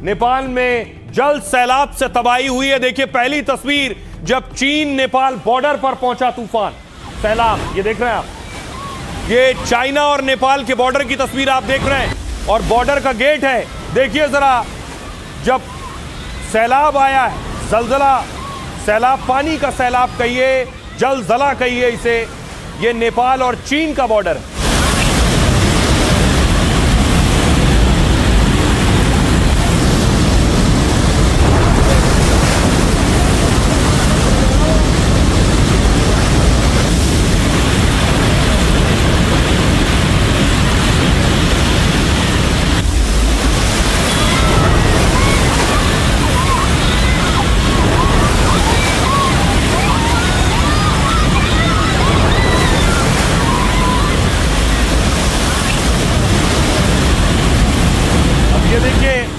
नेपाल में जल सैलाब से तबाही हुई है। देखिए पहली तस्वीर जब चीन नेपाल बॉर्डर पर पहुंचा तूफान सैलाब, ये देख रहे हैं आप, ये चाइना और नेपाल के बॉर्डर की तस्वीर आप देख रहे हैं और बॉर्डर का गेट है। देखिए जरा, जब सैलाब आया है, जलजला, सैलाब, पानी का सैलाब कहिए, जलजला कहिए इसे, ये नेपाल और चीन का बॉर्डर है।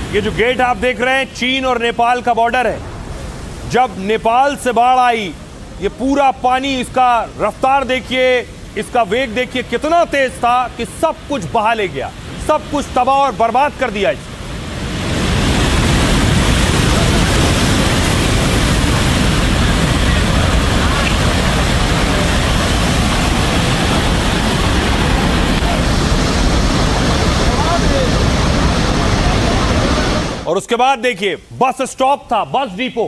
ये जो गेट आप देख रहे हैं चीन और नेपाल का बॉर्डर है। जब नेपाल से बाढ़ आई, ये पूरा पानी, इसका रफ्तार देखिए, इसका वेग देखिए कितना तेज था कि सब कुछ बहा ले गया, सब कुछ तबाह और बर्बाद कर दिया इसे। और उसके बाद देखिए बस स्टॉप था, बस डिपो,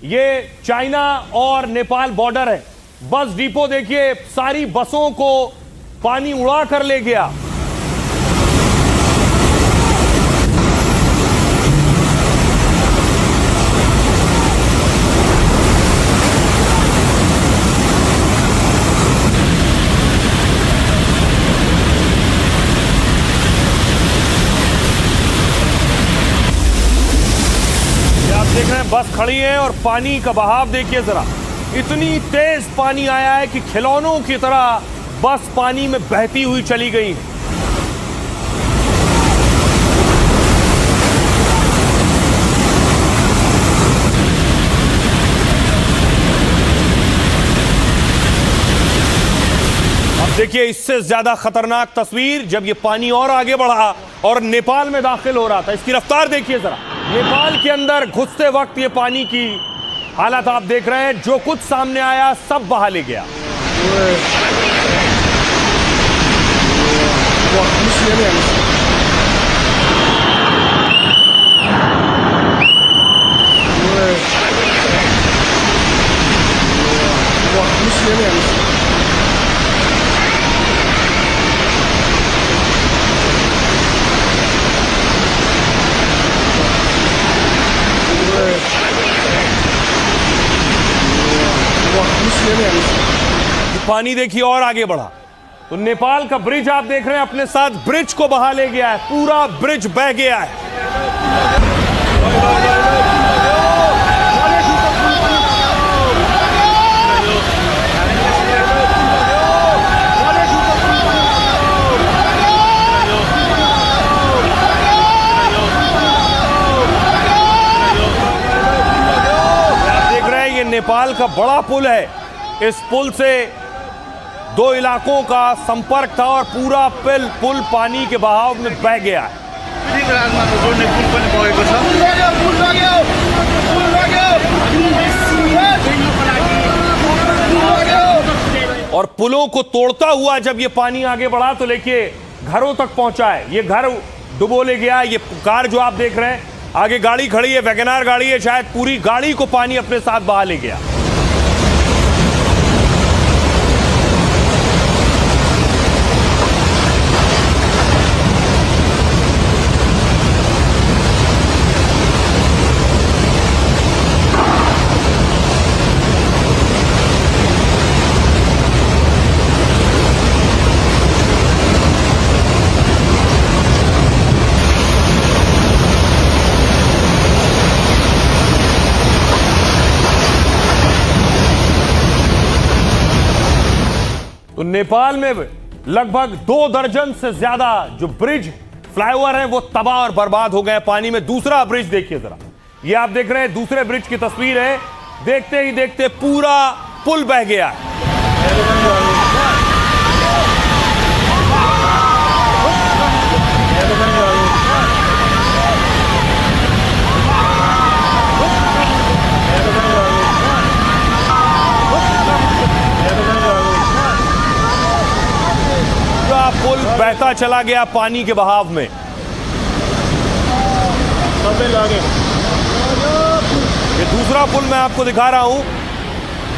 ये चाइना और नेपाल बॉर्डर है। बस डिपो देखिए, सारी बसों को पानी उड़ा कर ले गया। देख रहे हैं बस खड़ी है और पानी का बहाव देखिए जरा, इतनी तेज पानी आया है कि खिलौनों की तरह बस पानी में बहती हुई चली गई। अब देखिए इससे ज्यादा खतरनाक तस्वीर जब ये पानी और आगे बढ़ा और नेपाल में दाखिल हो रहा था। इसकी रफ्तार देखिए जरा, नेपाल के अंदर घुसते वक्त ये पानी की हालत आप देख रहे हैं, जो कुछ सामने आया सब बहा ले गया। पानी देखिए और आगे बढ़ा तो नेपाल का ब्रिज आप देख रहे हैं अपने साथ ब्रिज को बहा ले गया है, पूरा ब्रिज बह गया है। आप देख रहे हैं ये नेपाल का बड़ा पुल है, इस पुल से दो इलाकों का संपर्क था और पूरा पुल पानी के बहाव में बह गया है। और पुलों को तोड़ता हुआ जब ये पानी आगे बढ़ा तो देखिए घरों तक पहुंचा है। ये घर डुबो ले गया। ये कार जो आप देख रहे हैं, आगे गाड़ी खड़ी है, वैगनआर गाड़ी है, शायद पूरी गाड़ी को पानी अपने साथ बहा ले गया। तो नेपाल में लगभग 2 दर्जन से ज्यादा जो ब्रिज, फ्लाईओवर है वो तबाह और बर्बाद हो गए पानी में। दूसरा ब्रिज देखिए जरा, ये आप देख रहे हैं दूसरे ब्रिज की तस्वीर है। देखते ही देखते पूरा पुल बह गया है। बहता चला गया पानी के बहाव में। ये दूसरा पुल मैं आपको दिखा रहा हूं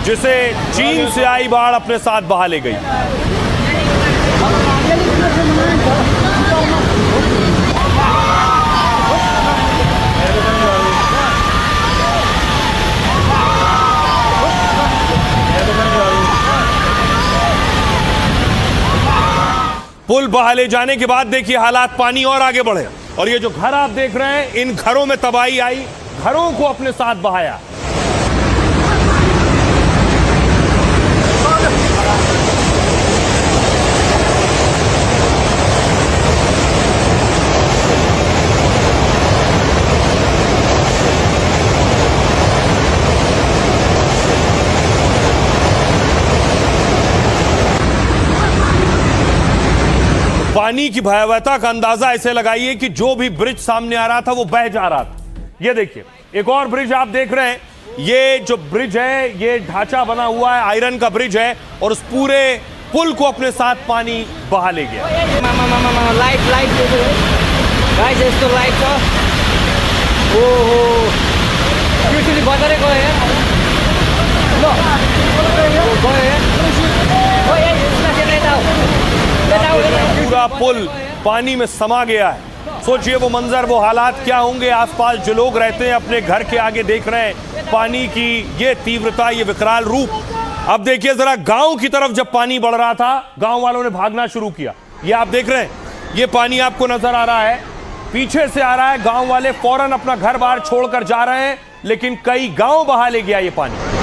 जिसे चीन से आई बाढ़ अपने साथ बहा ले गई। पुल बहा ले जाने के बाद देखिए हालात पानी और आगे बढ़े और ये जो घर आप देख रहे हैं इन घरों में तबाही आई, घरों को अपने साथ बहाया। पानी की भयावहता का अंदाजा ऐसे लगाइए कि जो भी ब्रिज सामने आ रहा था वो बह जा रहा था। ये देखिए एक और ब्रिज आप देख रहे हैं, ये जो ब्रिज है ये ढांचा बना हुआ है, आयरन का ब्रिज है और उस पूरे पुल को अपने साथ पानी बहा ले गया। पूरा पुल पानी में समा गया है। सोचिए वो मंजर, वो हालात क्या होंगे। आसपास जो लोग रहते हैं अपने घर के आगे देख रहे हैं पानी की ये तीव्रता, ये विकराल रूप। अब देखिए जरा गांव की तरफ जब पानी बढ़ रहा था गांव वालों ने भागना शुरू किया। ये आप देख रहे हैं, ये पानी आपको नजर आ रहा है, पीछे से आ रहा है। गांव वाले फौरन अपना घर बार छोड़कर जा रहे हैं, लेकिन कई गांव बहा ले गया ये पानी।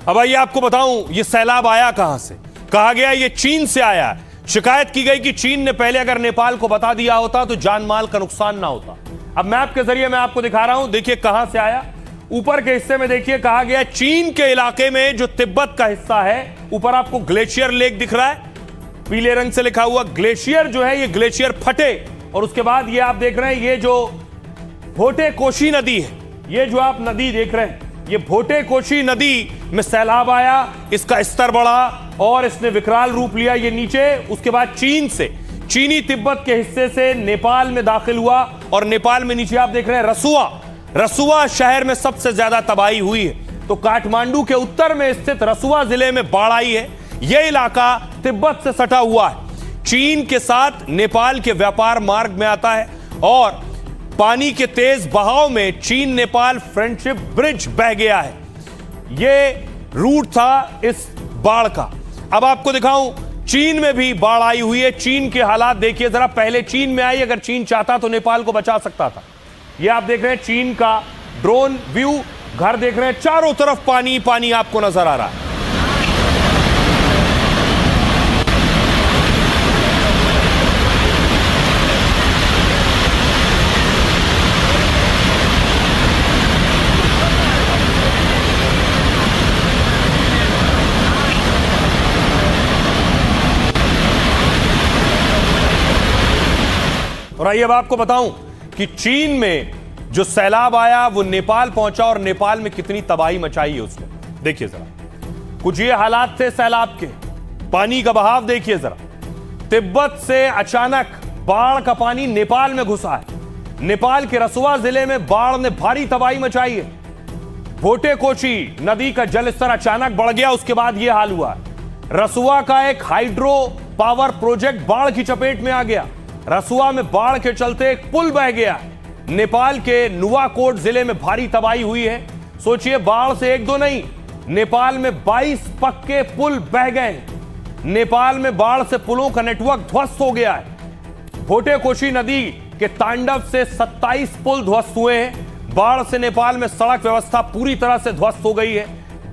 अब आइए आपको बताऊं ये सैलाब आया कहां से। कहा गया ये चीन से आया। शिकायत की गई कि चीन ने पहले अगर नेपाल को बता दिया होता तो जान माल का नुकसान ना होता। अब मैप के जरिए मैं आपको दिखा रहा हूं, देखिए कहां से आया। ऊपर के हिस्से में देखिए कहा गया चीन के इलाके में जो तिब्बत का हिस्सा है, ऊपर आपको ग्लेशियर लेक दिख रहा है, पीले रंग से लिखा हुआ ग्लेशियर जो है ये ग्लेशियर फटे और उसके बाद ये आप देख रहे हैं ये जो भोटे कोशी नदी है, ये जो आप नदी देख रहे हैं ये भोटे कोशी नदी में सैलाब आया, इसका स्तर बढ़ा और इसने विकराल रूप लिया। ये नीचे उसके बाद चीन से, चीनी तिब्बत के हिस्से से नेपाल में दाखिल हुआ और नेपाल में नीचे आप देख रहे हैं रसुआ शहर में सबसे ज्यादा तबाही हुई है। तो काठमांडू के उत्तर में स्थित रसुआ जिले में बाढ़ आई है। यह इलाका तिब्बत से सटा हुआ है, चीन के साथ नेपाल के व्यापार मार्ग में आता है और पानी के तेज बहाव में चीन नेपाल फ्रेंडशिप ब्रिज बह गया है। यह रूट था इस बाढ़ का। अब आपको दिखाऊं चीन में भी बाढ़ आई हुई है। चीन के हालात देखिए जरा, पहले चीन में आई, अगर चीन चाहता तो नेपाल को बचा सकता था। यह आप देख रहे हैं चीन का ड्रोन व्यू, घर देख रहे हैं, चारों तरफ पानी पानी आपको नजर आ रहा है। और आइए अब आपको बताऊं कि चीन में जो सैलाब आया वो नेपाल पहुंचा और नेपाल में कितनी तबाही मचाई है उसने। देखिए जरा, कुछ ये हालात थे सैलाब के। पानी का बहाव देखिए जरा, तिब्बत से अचानक बाढ़ का पानी नेपाल में घुसा है। नेपाल के रसुआ जिले में बाढ़ ने भारी तबाही मचाई है। भोटे कोशी नदी का जलस्तर अचानक बढ़ गया, उसके बाद यह हाल हुआ। रसुआ का एक हाइड्रो पावर प्रोजेक्ट बाढ़ की चपेट में आ गया। रसुआ में बाढ़ के चलते एक पुल बह गया। नेपाल के नुवाकोट जिले में भारी तबाही हुई है। सोचिए बाढ़ से एक दो नहीं, नेपाल में 22 पक्के पुल बह गए। नेपाल में बाढ़ से पुलों का नेटवर्क ध्वस्त हो गया है। भोटे कोशी नदी के तांडव से 27 पुल ध्वस्त हुए हैं। बाढ़ से नेपाल में सड़क व्यवस्था पूरी तरह से ध्वस्त हो गई है।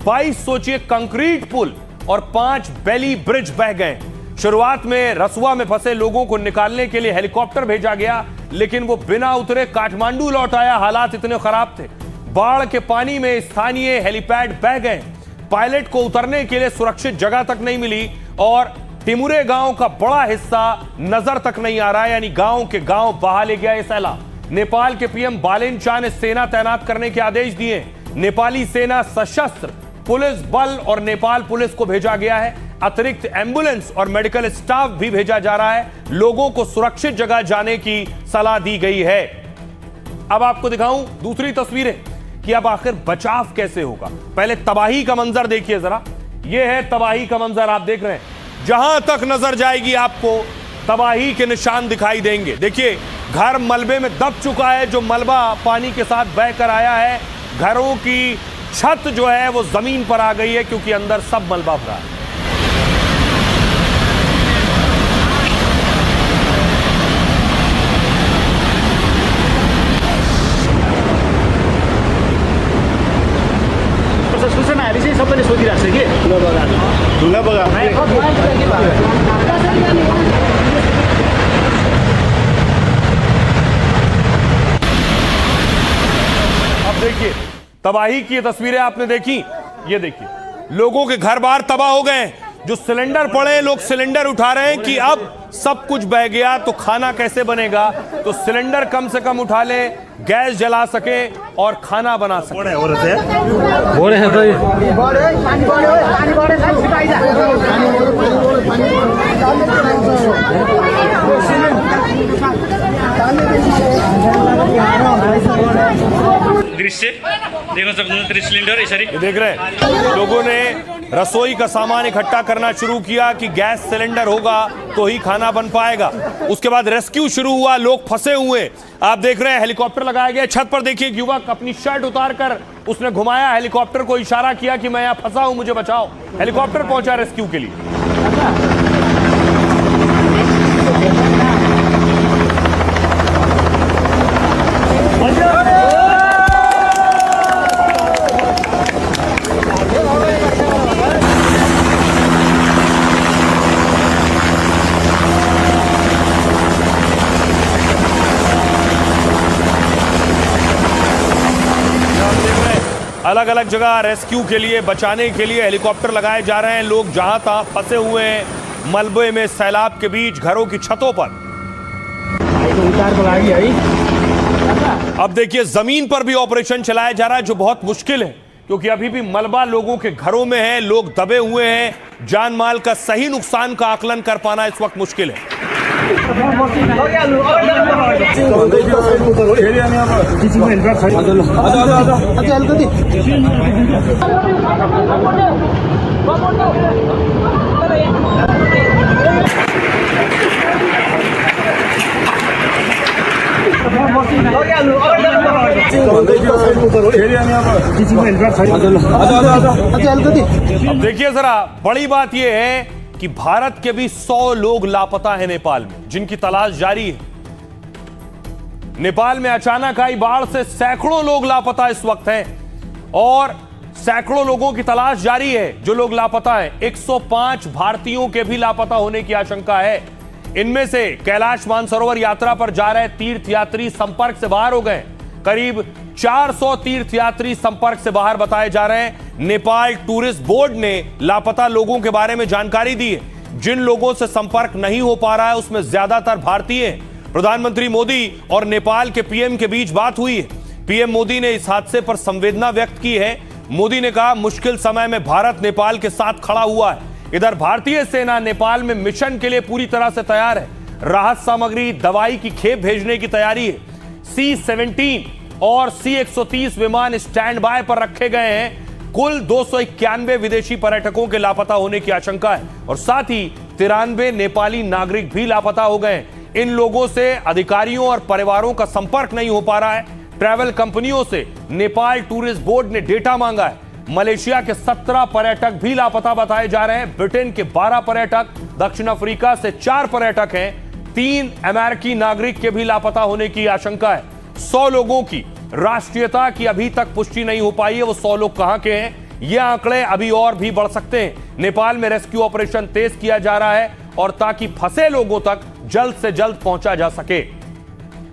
22 सोचिए कंक्रीट पुल और 5 बेली ब्रिज बह गए। शुरुआत में रसुआ में फंसे लोगों को निकालने के लिए हेलीकॉप्टर भेजा गया, लेकिन वो बिना उतरे काठमांडू लौट आया। हालात इतने खराब थे, बाढ़ के पानी में स्थानीय हेलीपैड बह गए, पायलट को उतरने के लिए सुरक्षित जगह तक नहीं मिली और टिमुरे गांव का बड़ा हिस्सा नजर तक नहीं आ रहा है, यानी गांव के गांव बहा ले गया ये सैलाब। नेपाल के पीएम बालेन शाह ने सेना तैनात करने के आदेश दिए। नेपाली सेना, सशस्त्र पुलिस बल और नेपाल पुलिस को भेजा गया है। अतिरिक्त एम्बुलेंस और मेडिकल स्टाफ भी भेजा जा रहा है। लोगों को सुरक्षित जगह जाने की सलाह दी गई है। अब आपको दिखाऊं दूसरी तस्वीरें कि अब आखिर बचाव कैसे होगा। पहले तबाही का मंजर देखिए जरा, यह है तबाही का मंजर। आप देख रहे हैं, जहां तक नजर जाएगी आपको तबाही के निशान दिखाई देंगे। देखिए, घर मलबे में दब चुका है, जो मलबा पानी के साथ बहकर आया है। घरों की छत जो है वो जमीन पर आ गई है क्योंकि अंदर सब मलबा भरा है। सूचना आएपछि सबैले सोधिरहेको छ कि ढुङ्गा बगा अब देखिए, तबाही की तस्वीरें आपने देखी। ये देखिए, लोगों के घर बार तबाह हो गए। जो सिलेंडर पड़े, लोग सिलेंडर उठा रहे हैं कि अब सब कुछ बह गया तो खाना कैसे बनेगा। तो सिलेंडर कम से कम उठा ले, गैस जला सके और खाना बना सके। दृश्य देख्न सक्नुहुन्छ, सिलिन्डर यसरी देख रहे हैं, लोगों ने रसोई का सामान इकट्ठा करना शुरू किया कि गैस सिलेंडर होगा तो ही खाना बन पाएगा। उसके बाद रेस्क्यू शुरू हुआ, लोग फंसे हुए। आप देख रहे हैं, हेलीकॉप्टर लगाया गया छत पर। देखिए, एक युवक अपनी शर्ट उतारकर उसने घुमाया, हेलीकॉप्टर को इशारा किया कि मैं यहाँ फंसा हूं, मुझे बचाओ। हेलीकॉप्टर पहुंचा रेस्क्यू के लिए। अलग अलग जगह रेस्क्यू के लिए, बचाने के लिए हेलीकॉप्टर लगाए जा रहे हैं। लोग जहां तहां फंसे हुए हैं मलबे में, सैलाब के बीच, घरों की छतों पर। अब देखिए, जमीन पर भी ऑपरेशन चलाया जा रहा है, जो बहुत मुश्किल है क्योंकि अभी भी मलबा लोगों के घरों में है, लोग दबे हुए हैं। जान माल का सही नुकसान का आकलन कर पाना इस वक्त मुश्किल है। अब देखिए जरा, बड़ी बात यह है कि भारत के भी 100 लोग लापता हैं नेपाल में, जिनकी तलाश जारी है। नेपाल में अचानक आई बाढ़ से सैकड़ों लोग लापता इस वक्त हैं और सैकड़ों लोगों की तलाश जारी है। जो लोग लापता हैं, 105 भारतीयों के भी लापता होने की आशंका है। इनमें से कैलाश मानसरोवर यात्रा पर जा रहे तीर्थयात्री संपर्क से बाहर हो गए। करीब 400 तीर्थयात्री संपर्क से बाहर बताए जा रहे हैं। नेपाल टूरिस्ट बोर्ड ने लापता लोगों के बारे में जानकारी दी है। जिन लोगों से संपर्क नहीं हो पा रहा है उसमें ज्यादातर भारतीय हैं। प्रधानमंत्री मोदी और नेपाल के पीएम के बीच बात हुई है। पीएम मोदी ने इस हादसे पर संवेदना व्यक्त की है। मोदी ने कहा, मुश्किल समय में भारत नेपाल के साथ खड़ा हुआ है। इधर भारतीय सेना नेपाल में मिशन के लिए पूरी तरह से तैयार है। राहत सामग्री, दवाई की खेप भेजने की तैयारी है। C-17 और C-130 विमान स्टैंड बाय पर रखे गए हैं। कुल 291 विदेशी पर्यटकों के लापता होने की आशंका है और साथ ही 93 नेपाली नागरिक भी लापता हो गए। इन लोगों से अधिकारियों और परिवारों का संपर्क नहीं हो पा रहा है। ट्रैवल कंपनियों से नेपाल टूरिस्ट बोर्ड ने डेटा मांगा है। मलेशिया के 17 पर्यटक भी लापता बताए जा रहे हैं। ब्रिटेन के 12 पर्यटक, दक्षिण अफ्रीका से 4 पर्यटक हैं। 3 अमेरिकी नागरिक के भी लापता होने की आशंका है। 100 लोगों की राष्ट्रीयता की अभी तक पुष्टि नहीं हो पाई है। वो 100 लोग कहां के हैं, ये आंकड़े अभी और भी बढ़ सकते हैं। नेपाल में रेस्क्यू ऑपरेशन तेज किया जा रहा है और ताकि फंसे लोगों तक जल्द से जल्द पहुंचा जा सके।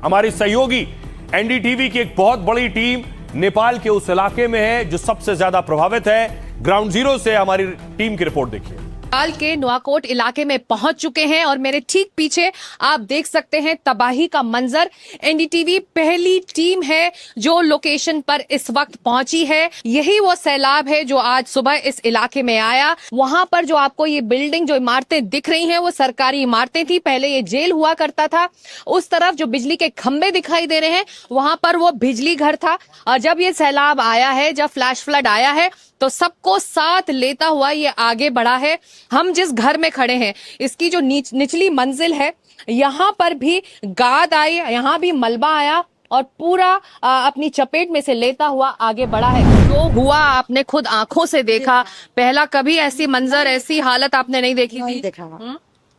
हमारी सहयोगी एनडीटीवी की एक बहुत बड़ी टीम नेपाल के उस इलाके में है जो सबसे ज्यादा प्रभावित है। ग्राउंड जीरो से हमारी टीम की रिपोर्ट देखिए। नेपाल के नुआकोट इलाके में पहुंच चुके हैं और मेरे ठीक पीछे आप देख सकते हैं तबाही का मंजर। एनडीटीवी पहली टीम है जो लोकेशन पर इस वक्त पहुंची है। यही वो सैलाब है जो आज सुबह इस इलाके में आया। वहां पर जो आपको ये बिल्डिंग जो इमारतें दिख रही हैं वो सरकारी इमारतें थी, पहले ये जेल हुआ करता था। उस तरफ जो बिजली के खंभे दिखाई दे रहे हैं वहां पर वो बिजली घर था। और जब ये सैलाब आया है, जब फ्लैश फ्लड आया है, तो सबको साथ लेता हुआ ये आगे बढ़ा है। हम जिस घर में खड़े हैं इसकी जो निचली मंजिल है, यहाँ पर भी गाद आई, यहाँ भी मलबा आया और पूरा अपनी चपेट में से लेता हुआ आगे बढ़ा है। जो हुआ आपने खुद आंखों से देखा। पहला कभी ऐसी मंजर, ऐसी हालत आपने नहीं देखी नहीं थी? देखा,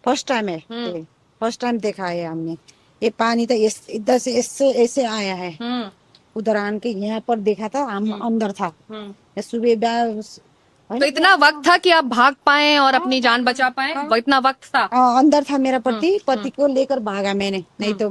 फर्स्ट टाइम है। फर्स्ट टाइम देखा है हमने। ये पानी तो इधर से ऐसे आया है, उधर आन के यहाँ पर देखा था, हम अंदर था। सुबह तो इतना वक्त था कि आप भाग पाए और अपनी जान बचा पाए? इतना वक्त था? अंदर था मेरा पति को लेकर भागा मैंने, नहीं तो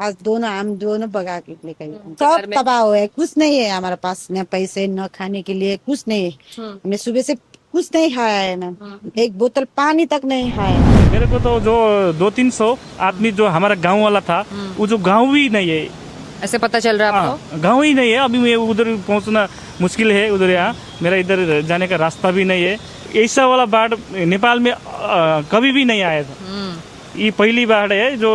आज हम दोनों भगा के लेकर। सब तबाह हुआ है, कुछ नहीं है हमारे पास, न पैसे न खाने के लिए कुछ नहीं है। हमने सुबह से कुछ नहीं खाया है ना, एक बोतल पानी तक नहीं खाया। मेरे को तो जो 200-300 आदमी जो हमारा गांव वाला था, वो जो गांव ही नहीं है, ऐसे पता चल रहा है आपको? गांव ही नहीं है। अभी मैं उधर पहुंचना मुश्किल है, उधर यहाँ मेरा इधर जाने का रास्ता भी नहीं है। ऐसा वाला बाढ़ नेपाल में कभी भी नहीं आया था। ये पहली बाढ़ है जो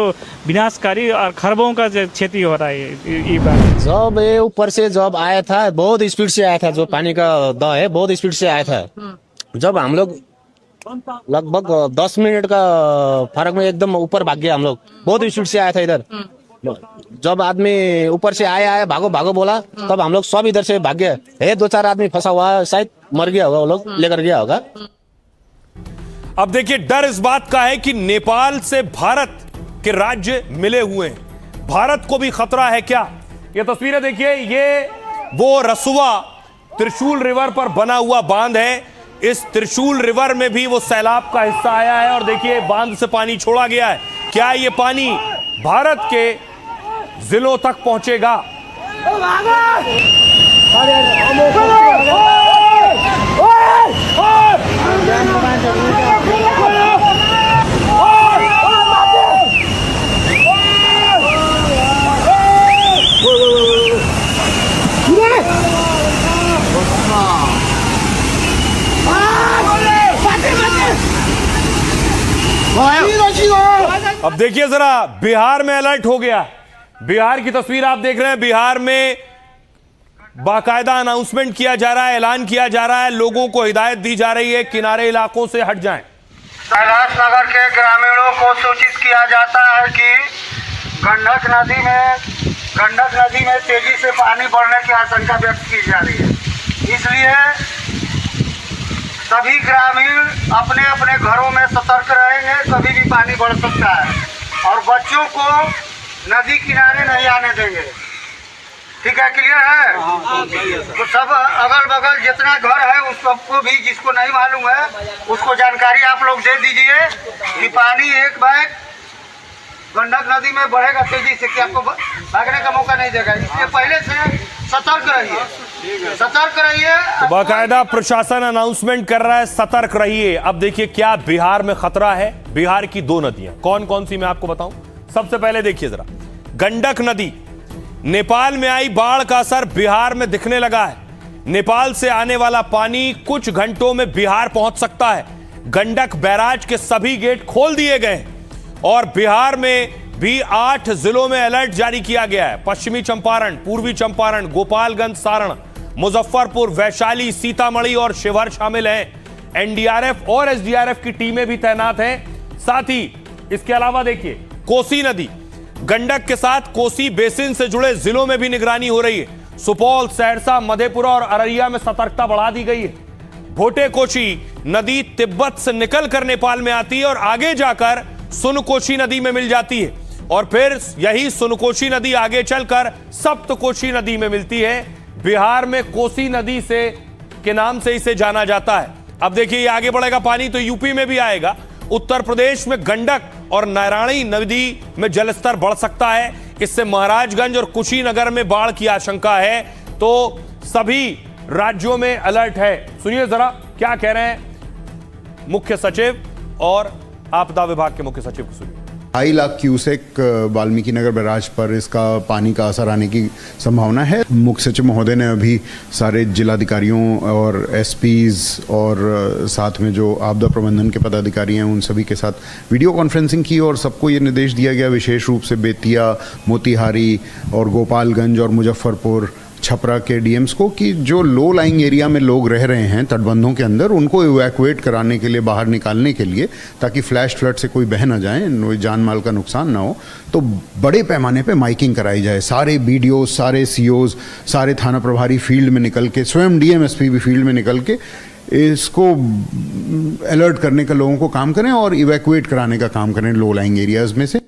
विनाशकारी और खरबों का क्षति हो रहा है ये बाढ़। जब ये ऊपर से जब आया था बहुत स्पीड से आया था, जो पानी का दह है बहुत स्पीड से आया था। जब हम लोग लगभग 10 मिनट का फर्क में एकदम ऊपर भाग गया हम लोग, बहुत स्पीड से आया था इधर। जब आदमी ऊपर से आया भागो भागो बोला, तब हम लोग सब इधर से भाग गए। है 2-4 आदमी फंसा हुआ, शायद मर गया होगा, वो लोग लेकर गया होगा। अब देखिए, डर इस बात का है कि नेपाल से भारत के राज्य मिले हुए हैं, भारत को भी खतरा है क्या? ये तस्वीरें देखिए, ये वो रसुआ त्रिशूल रिवर पर बना हुआ बांध है। इस त्रिशूल रिवर में भी वो सैलाब का हिस्सा आया है और देखिए बांध से पानी छोड़ा गया है। क्या ये पानी भारत के जिलों तक पहुंचेगा? अब देखिए जरा, बिहार में अलर्ट हो गया। बिहार की तस्वीर आप देख रहे हैं। बिहार में बाकायदा अनाउंसमेंट किया जा रहा है, ऐलान किया जा रहा है, लोगों को हिदायत दी जा रही है किनारे इलाकों से हट जाएं। कैलाश नगर के ग्रामीणों को सूचित किया जाता है कि गंडक नदी में तेजी से पानी बढ़ने की आशंका व्यक्त की जा रही है। इसलिए सभी ग्रामीण अपने अपने घरों में सतर्क रहेंगे, कभी भी पानी बढ़ सकता है और बच्चों को नदी किनारे नहीं आने देंगे। ठीक है, क्लियर है? तो सब अगल बगल जितना घर है उस सबको भी, जिसको नहीं मालूम है उसको जानकारी आप लोग दे दीजिए कि पानी एक बैग गंडक नदी में बढ़ेगा तेजी से, कि आपको भागने का मौका नहीं देगा। इसलिए पहले से सतर्क रहिए। तो बाकायदा प्रशासन अनाउंसमेंट कर रहा है, सतर्क रहिए। अब देखिए क्या बिहार में खतरा है। बिहार की 2 नदियां कौन कौन सी मैं आपको बताऊं। सबसे पहले देखिए जरा, गंडक नदी, नेपाल में आई बाढ़ का असर बिहार में दिखने लगा है। नेपाल से आने वाला पानी कुछ घंटों में बिहार पहुंच सकता है। गंडक बैराज के सभी गेट खोल दिए गए और बिहार में भी 8 जिलों में अलर्ट जारी किया गया है। पश्चिमी चंपारण, पूर्वी चंपारण, गोपालगंज, सारण, मुजफ्फरपुर, वैशाली, सीतामढ़ी और शिवहर शामिल हैं। एनडीआरएफ और एसडीआरएफ की टीमें भी तैनात हैं। साथ ही इसके अलावा देखिए, कोसी नदी, गंडक के साथ कोसी बेसिन से जुड़े जिलों में भी निगरानी हो रही है। सुपौल, सहरसा, मधेपुरा और अररिया में सतर्कता बढ़ा दी गई है। भोटे-कोशी नदी तिब्बत से निकलकर नेपाल में आती है और आगे जाकर सुनकोशी नदी में मिल जाती है और फिर यही सुनकोशी नदी आगे चलकर सप्तकोशी नदी में मिलती है। बिहार में कोसी नदी से के नाम से इसे जाना जाता है। अब देखिए, ये आगे बढ़ेगा पानी तो यूपी में भी आएगा। उत्तर प्रदेश में गंडक और नारायणी नदी में जलस्तर बढ़ सकता है। इससे महाराजगंज और कुशीनगर में बाढ़ की आशंका है, तो सभी राज्यों में अलर्ट है। सुनिए जरा क्या कह रहे हैं मुख्य सचिव और आपदा विभाग के मुख्य सचिव को सुनिए। 2.5 लाख क्यूसेक वाल्मीकि नगर बैराज पर इसका पानी का असर आने की संभावना है। मुख्य सचिव महोदय ने अभी सारे जिलाधिकारियों और एसपीज और साथ में जो आपदा प्रबंधन के पदाधिकारी हैं उन सभी के साथ वीडियो कॉन्फ्रेंसिंग की और सबको ये निर्देश दिया गया, विशेष रूप से बेतिया, मोतिहारी और गोपालगंज और मुजफ्फरपुर, छपरा के डीएम्स को, कि जो लो लाइंग एरिया में लोग रह रहे हैं तटबंधों के अंदर, उनको इवैक्यूएट कराने के लिए, बाहर निकालने के लिए, ताकि फ्लैश फ्लड से कोई बह ना जाए, जान माल का नुकसान ना हो। तो बड़े पैमाने पे माइकिंग कराई जाए। सारे बीडीओ, सारे सीओज, सारे थाना प्रभारी फील्ड में निकल के, स्वयं डीएमएसपी भी फील्ड में निकल के इसको अलर्ट करने का लोगों को काम करें और इवैक्यूएट कराने का काम करें लो लाइंग एरियाज में से।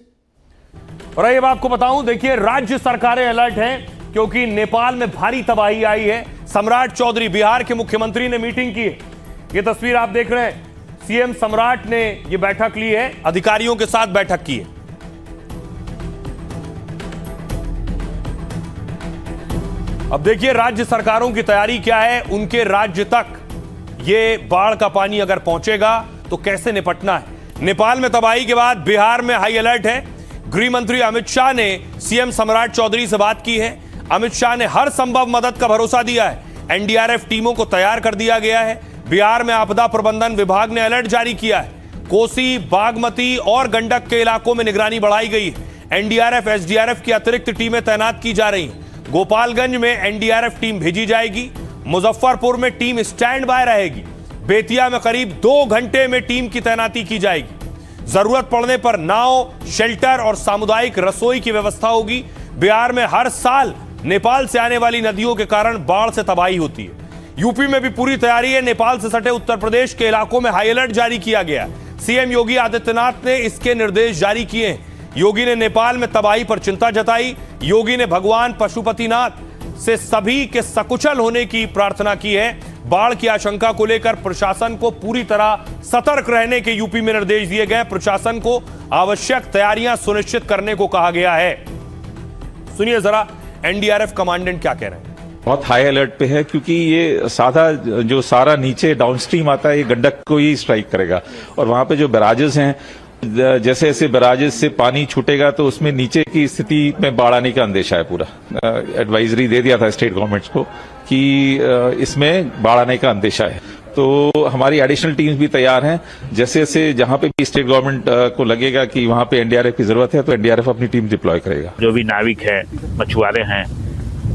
और ये आपको बताऊं, देखिए राज्य सरकारें अलर्ट हैं क्योंकि नेपाल में भारी तबाही आई है। सम्राट चौधरी, बिहार के मुख्यमंत्री ने मीटिंग की। ये तस्वीर आप देख रहे हैं, सीएम सम्राट ने ये बैठक ली है, अधिकारियों के साथ बैठक की है। अब देखिए राज्य सरकारों की तैयारी क्या है, उनके राज्य तक ये बाढ़ का पानी अगर पहुंचेगा तो कैसे निपटना है। नेपाल में तबाही के बाद बिहार में हाई अलर्ट है। गृह मंत्री अमित शाह ने सीएम सम्राट चौधरी से बात की है। अमित शाह ने हर संभव मदद का भरोसा दिया है। एनडीआरएफ टीमों को तैयार कर दिया गया है। बिहार में आपदा प्रबंधन विभाग ने अलर्ट जारी किया है। कोसी, बागमती और गंडक के इलाकों में निगरानी बढ़ाई गई है। एनडीआरएफ, एसडीआरएफ की अतिरिक्त टीमें तैनात की जा रही हैं। गोपालगंज में एनडीआरएफ टीम भेजी जाएगी। मुजफ्फरपुर में टीम स्टैंड बाय रहेगी। बेतिया में करीब 2 घंटे में टीम की तैनाती की जाएगी। जरूरत पड़ने पर नाव, शेल्टर और सामुदायिक रसोई की व्यवस्था होगी। बिहार में हर साल नेपाल से आने वाली नदियों के कारण बाढ़ से तबाही होती है। यूपी में भी पूरी तैयारी है। नेपाल से सटे उत्तर प्रदेश के इलाकों में हाई अलर्ट जारी किया गया है। सीएम योगी आदित्यनाथ ने इसके निर्देश जारी किए हैं। योगी ने नेपाल में तबाही पर चिंता जताई। योगी ने भगवान पशुपतिनाथ से सभी के सकुशल होने की प्रार्थना की है। बाढ़ की आशंका को लेकर प्रशासन को पूरी तरह सतर्क रहने के यूपी में निर्देश दिए गए। प्रशासन को आवश्यक तैयारियां सुनिश्चित करने को कहा गया है। सुनिए जरा एनडीआरएफ कमांडेंट क्या कह रहे हैं। बहुत हाई अलर्ट पे है क्योंकि ये जो सारा नीचे डाउनस्ट्रीम आता है ये गंडक को ही स्ट्राइक करेगा और वहां पे जो बैराजेस हैं, जैसे जैसे बैराजेस से पानी छूटेगा तो उसमें नीचे की स्थिति में बाढ़ आने का अंदेशा है। पूरा एडवाइजरी दे दिया था स्टेट गवर्नमेंट्स को कि इसमें बाढ़ आने का अंदेशा है। तो हमारी एडिशनल टीम्स भी तैयार हैं। जैसे जैसे जहां पे भी स्टेट गवर्नमेंट को लगेगा कि वहां पे एनडीआरएफ की जरूरत है तो एनडीआरएफ अपनी टीम डिप्लॉय करेगा। जो भी नाविक है, मछुआरे हैं,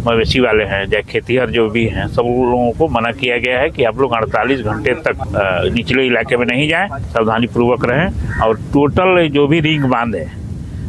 मवेशी वाले हैं, या खेतीहर जो भी हैं, सब लोगों को मना किया गया है कि आप लोग 48 घंटे तक निचले इलाके में नहीं जाएं, सावधानी पूर्वक रहें। और टोटल जो भी रिंग बांध है,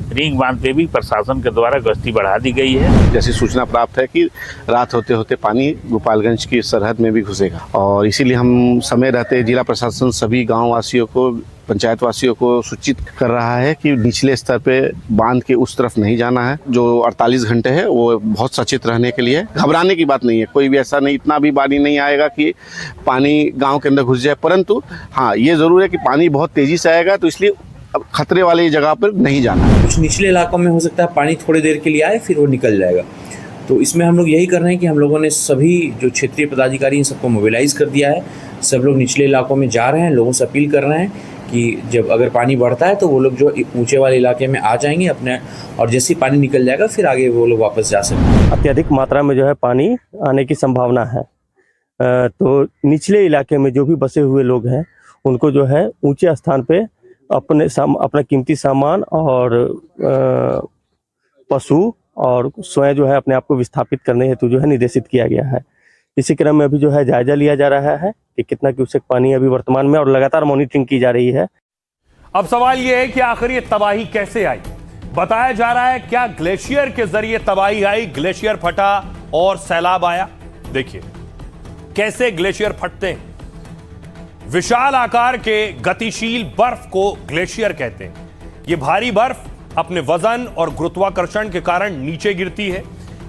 रिंग बांध पे भी प्रशासन के द्वारा गश्ती बढ़ा दी गई है। जैसी सूचना प्राप्त है कि रात होते होते पानी गोपालगंज की सरहद में भी घुसेगा और इसीलिए हम समय रहते जिला प्रशासन सभी गाँव वासियों को, पंचायत वासियों को सूचित कर रहा है कि निचले स्तर पे बांध के उस तरफ नहीं जाना है। जो 48 घंटे है वो बहुत सचेत रहने के लिए, घबराने की बात नहीं है। कोई भी ऐसा नहीं, इतना भी पानी नहीं आएगा कि पानी गाँव के अंदर घुस जाए, परंतु हाँ ये जरूर है कि पानी बहुत तेजी से आएगा, तो इसलिए अब खतरे वाली जगह पर नहीं जाना। कुछ निचले इलाकों में हो सकता है पानी थोड़ी देर के लिए आए फिर वो निकल जाएगा। तो इसमें हम लोग यही कर रहे हैं कि हम लोगों ने सभी जो क्षेत्रीय पदाधिकारी हैं सबको मोबिलाइज कर दिया है। सब लोग निचले इलाकों में जा रहे हैं, लोगों से अपील कर रहे हैं कि जब अगर पानी बढ़ता है तो वो लोग जो ऊंचे वाले इलाके में आ जाएंगे अपने, और जैसे ही पानी निकल जाएगा फिर आगे वो लोग वापस जा सकते हैं। अत्यधिक मात्रा में जो है पानी आने की संभावना है, तो निचले इलाके में जो भी बसे हुए लोग हैं उनको जो है ऊंचे स्थान पे अपना कीमती सामान और पशु और स्वयं जो है अपने आप को विस्थापित करने हेतु जो है निर्देशित किया गया है। इसी क्रम में अभी जो है जायजा लिया जा रहा है कि कितना क्यूसेक पानी अभी वर्तमान में, और लगातार मॉनिटरिंग की जा रही है। अब सवाल यह है कि आखिर ये तबाही कैसे आई। बताया जा रहा है क्या ग्लेशियर के जरिए तबाही आई, ग्लेशियर फटा और सैलाब आया। देखिए कैसे ग्लेशियर फटते हैं। विशाल आकार के गतिशील बर्फ को ग्लेशियर कहते हैं। यह भारी बर्फ अपने वजन और गुरुत्वाकर्षण के कारण नीचे गिरती है।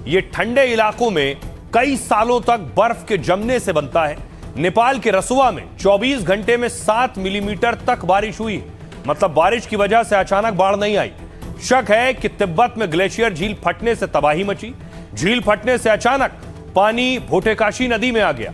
यह ठंडे इलाकों में कई सालों तक बर्फ के जमने से बनता है। नेपाल के रसुआ में 24 घंटे में 7 मिलीमीटर तक बारिश हुई। मतलब बारिश की वजह से अचानक बाढ़ नहीं आई। शक है कि तिब्बत में ग्लेशियर झील फटने से तबाही मची। झील फटने से अचानक पानी भोटेकाशी नदी में आ गया।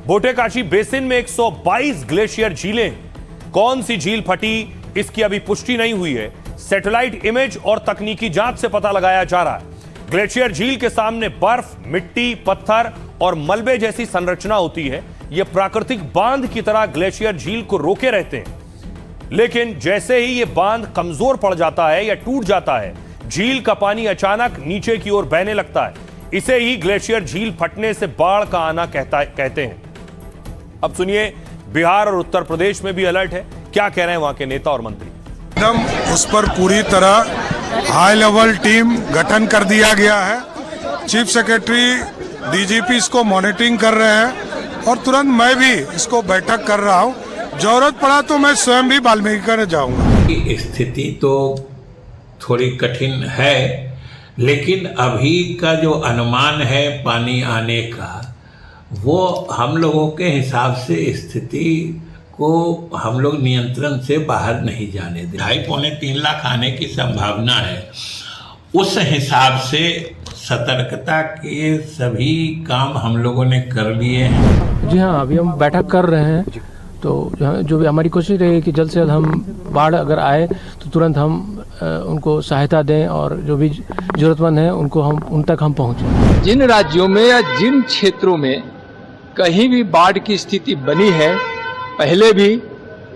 भोटेकाशी बेसिन में 122 ग्लेशियर झीलें हैं। कौन सी झील फटी इसकी अभी पुष्टि नहीं हुई है। सैटेलाइट इमेज और तकनीकी जांच से पता लगाया जा रहा है। ग्लेशियर झील के सामने बर्फ, मिट्टी, पत्थर और मलबे जैसी संरचना होती है। यह प्राकृतिक बांध की तरह ग्लेशियर झील को रोके रहते हैं, लेकिन जैसे ही यह बांध कमजोर पड़ जाता है या टूट जाता है, झील का पानी अचानक नीचे की ओर बहने लगता है। इसे ही ग्लेशियर झील फटने से बाढ़ का आना कहते हैं। अब सुनिए, बिहार और उत्तर प्रदेश में भी अलर्ट है। क्या कह रहे हैं वहां के नेता और मंत्री। एकदम उस पर पूरी तरह हाई लेवल टीम गठन कर दिया गया है। चीफ सेक्रेटरी, डीजीपी इसको मॉनिटरिंग कर रहे हैं और तुरंत मैं भी इसको बैठक कर रहा हूं। जरूरत पड़ा तो मैं स्वयं भी वाल्मीकिनगर जाऊंगा। स्थिति तो थोड़ी कठिन है, लेकिन अभी का जो अनुमान है पानी आने का, वो हम लोगों के हिसाब से स्थिति को हम लोग नियंत्रण से बाहर नहीं जाने दें। 2.5-3 लाख आने की संभावना है। उस हिसाब से सतर्कता के सभी काम हम लोगों ने कर लिए हैं। जी हाँ, अभी हम बैठक कर रहे हैं, तो जो भी हमारी कोशिश रहेगी कि जल्द से जल्द हम बाढ़ अगर आए तो तुरंत हम उनको सहायता दें और जो भी जरूरतमंद है उनको हम उन तक हम पहुँचें। जिन राज्यों में या जिन क्षेत्रों में कहीं भी बाढ़ की स्थिति बनी है, पहले भी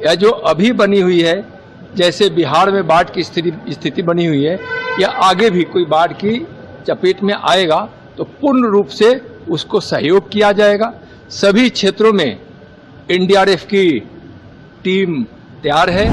या जो अभी बनी हुई है, जैसे बिहार में बाढ़ की स्थिति बनी हुई है, या आगे भी कोई बाढ़ की चपेट में आएगा तो पूर्ण रूप से उसको सहयोग किया जाएगा। सभी क्षेत्रों में एनडीआरएफ की टीम तैयार है।